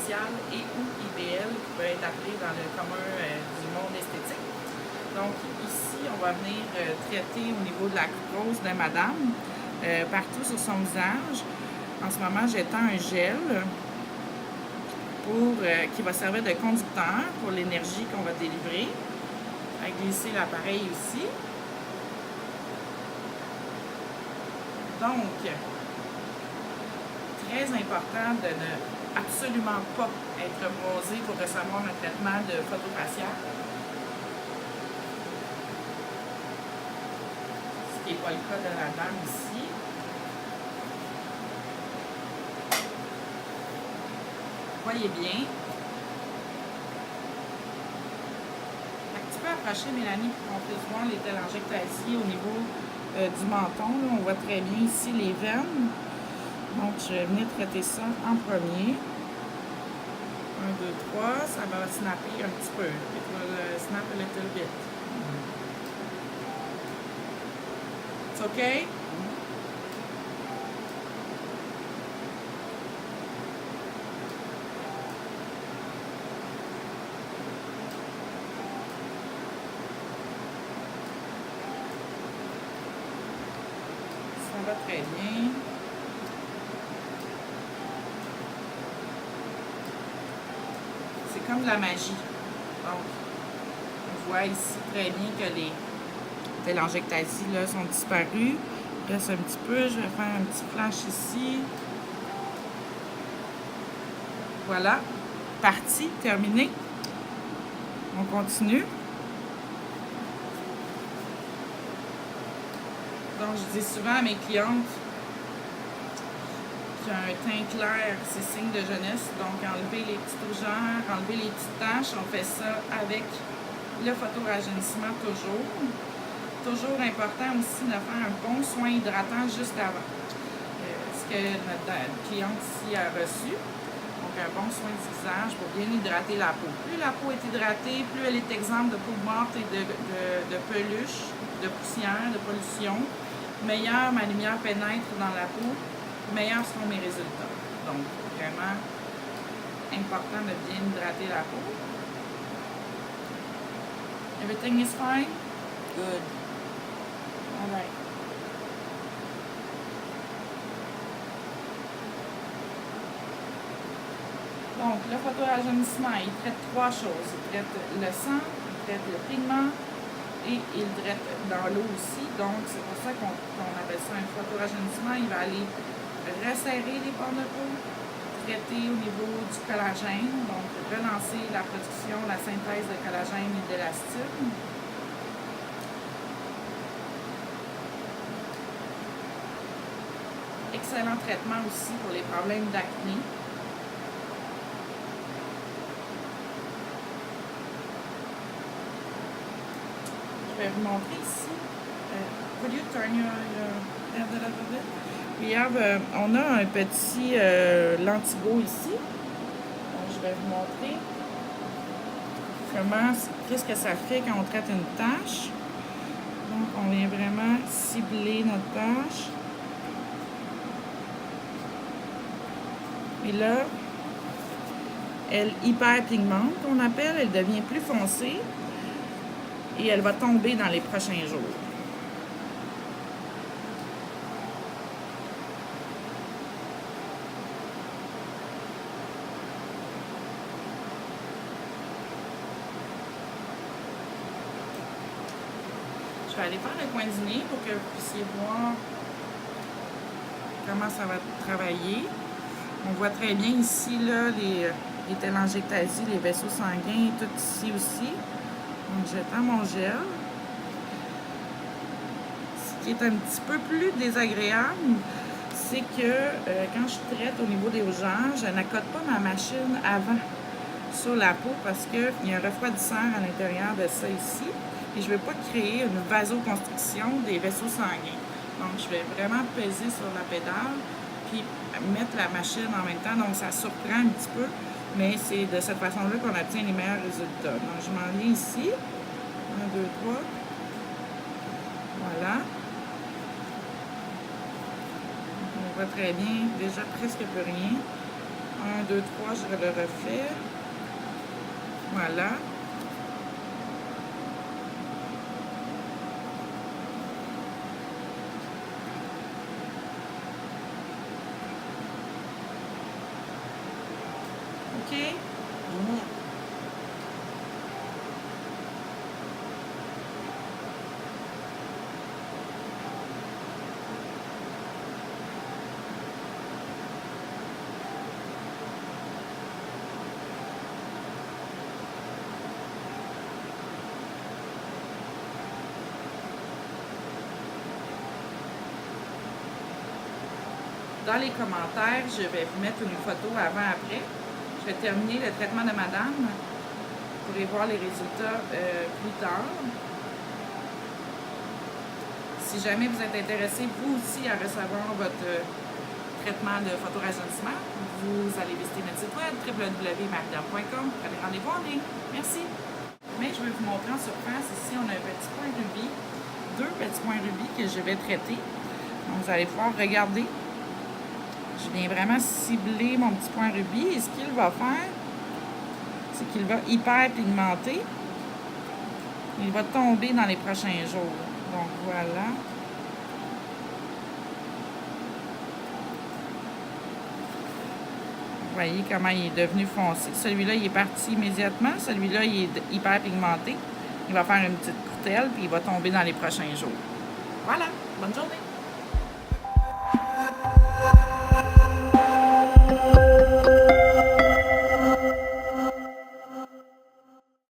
photofacial et ou IPL, qui peut être appelé dans le commun du monde esthétique. Donc ici, on va venir traiter au niveau de la croûte de madame, partout sur son visage. En ce moment, j'étends un gel qui va servir de conducteur pour l'énergie qu'on va délivrer. À glisser l'appareil aussi. Donc, très important de ne absolument pas être bronzé pour recevoir un traitement de photofacial. Ce qui n'est pas le cas de la dame ici. Voyez bien. Tu peux approcher, Mélanie, pour qu'on puisse voir les télangiectasies au niveau du menton. Là, on voit très bien ici les veines. Donc, je vais venir traiter ça en premier. 1, 2, 3. Ça va snapper un petit peu. It will snap a little bit. It's okay? Ça va très bien. C'est comme de la magie. Donc, on voit ici très bien que les télangiectasies là sont disparues. Il reste un petit peu. Je vais faire un petit flash ici. Voilà. Parti. Terminé. On continue. Donc, je dis souvent à mes clientes qui ont un teint clair, c'est signe de jeunesse. Donc, enlever les petites rougeurs, enlever les petites taches. On fait ça avec le photorajeunissement toujours. Toujours important aussi de faire un bon soin hydratant juste avant. Ce que notre cliente ici a reçu. Donc, un bon soin du visage pour bien hydrater la peau. Plus la peau est hydratée, plus elle est exempte de peau morte et de peluche, de poussière, de pollution. Meilleure ma lumière pénètre dans la peau, meilleurs seront mes résultats. Donc, vraiment important de bien hydrater la peau. Everything is fine? Good. All right. Donc, le photorajeunissement, il traite 3 choses. Il traite le sang, il traite le pigment et il traite dans l'eau aussi. Donc, c'est pour ça qu'on appelle ça un photorajeunissement. Il va aller resserrer les pores de peau, traiter au niveau du collagène, donc relancer la production, la synthèse de collagène et d'élastine. Excellent traitement aussi pour les problèmes d'acné. Je vais vous montrer ici. Could you turn your head a little bit? On a un petit lentigo ici. Donc, je vais vous montrer qu'est-ce que ça fait quand on traite une tache. Donc, on vient vraiment cibler notre tache. Et là, elle hyperpigmente, qu'on appelle. Elle devient plus foncée. Et elle va tomber dans les prochains jours. Je vais aller faire le coin du nez pour que vous puissiez voir comment ça va travailler. On voit très bien ici là, les télangiectasies, les vaisseaux sanguins, tout ici aussi. Donc, j'étends mon gel. Ce qui est un petit peu plus désagréable, c'est que quand je traite au niveau des rougeurs, je n'accote pas ma machine avant sur la peau parce qu'il y a un refroidisseur à l'intérieur de ça ici. Et je ne veux pas créer une vasoconstriction des vaisseaux sanguins. Donc, je vais vraiment peser sur la pédale puis mettre la machine en même temps. Donc, ça surprend un petit peu. Mais c'est de cette façon-là qu'on obtient les meilleurs résultats. Donc, je m'en viens ici. 1, 2, 3. Voilà. On voit très bien, déjà presque plus rien. 1, 2, 3, je le refais. Voilà. OK? Dans les commentaires, je vais vous mettre une photo avant-après. Je vais terminer le traitement de madame. Vous pourrez voir les résultats plus tard. Si jamais vous êtes intéressé, vous aussi, à recevoir votre traitement de photorajeunissement, vous allez visiter notre site web www.maridam.com. Prenez rendez-vous en ligne. Merci. Mais je vais vous montrer en surface. Ici, on a un petit point rubis, 2 petits points rubis que je vais traiter. Donc, vous allez pouvoir regarder. Je viens vraiment cibler mon petit point rubis et ce qu'il va faire, c'est qu'il va hyper pigmenter. Il va tomber dans les prochains jours. Donc voilà. Vous voyez comment il est devenu foncé. Celui-là, il est parti immédiatement. Celui-là, il est hyper pigmenté. Il va faire une petite courtelle puis il va tomber dans les prochains jours. Voilà. Bonne journée.